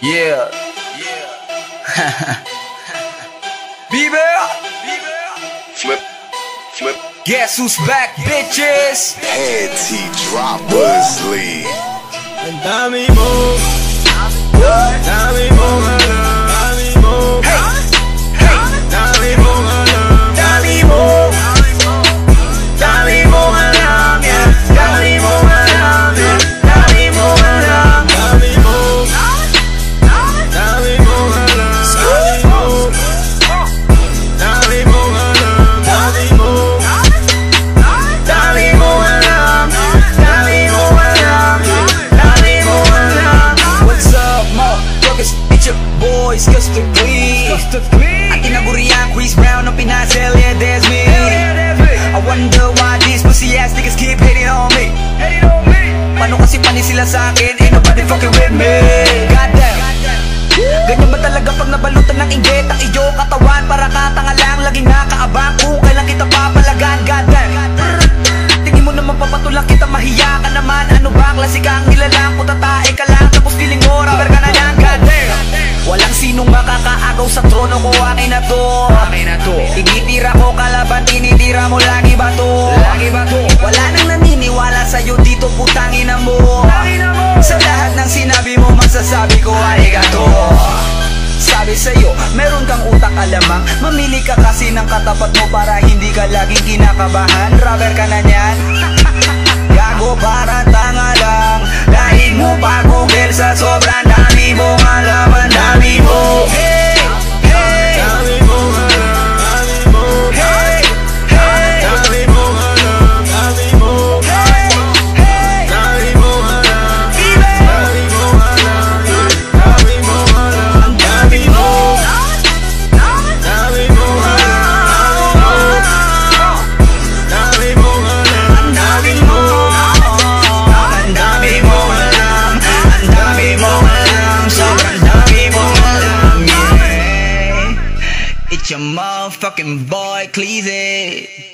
Yeah. Bieber. Flip. Guess who's back, bitches? Head T Droppers League. Dami mo, dami mo alam, dami mo, dami mo alam, dami mo, dami mo alam, yeah, dami mo alam, yeah, dami mo alam, dami mo, dami mo alam, dami mo, dami mo alam, dami mo, dami mo alam, dami mo alam. What's up, motherfuckers? It's your boys, Custard Clean. At tinagurian, Chris Brown ng pinasel, yeah, that's me. I wonder why these pussy ass niggas keep hating on me. Paano kasi panis sila sa akin? Ain't nobody fucking with me. Goddamn. Ganyan ba talaga pag nabalutan ng inggit ang iyong katawan? Para katanga lang, laging nakaabang kung kailan kita papalagan. Goddamn. Tingin mo naman papatulak kita, mahiya ka naman. Ano ba, klase kang nilalang? Kung tatae ka lang, tapos feeling mo, rapper ka na yan. Goddamn. Walang sinong makakaagaw sa trono ko, akin na to. Igitira ko kalaban, tinitira mo, lagi ba to? Wala nang naniniwala sa'yo dito, putangin na mo. Sa lahat ng sinabi mo, masasabi ko, arigato. Sabi sa'yo, meron kang utak alamang. Mamili ka kasi ng katapat mo para hindi ka laging kinakabahan. Rapper ka na niyan. Gago para tanga lang. Dahil mo pa Google sa sobrang dami mong alaman. Dami mo, hey, hey, Dami mo alam, dami mo, hey, hey, dami mo alam, dami mo, hey, hey, dami mo alam, Bieber. dami mo alam, dami mo alam, Ang dami mo, dami mo alam, dami mo alam, ang dami mo, ang dami mo alam, ang dami mo alam, sobrang dami mo alam, yeah. It's your motherfucking boy, Cleezy.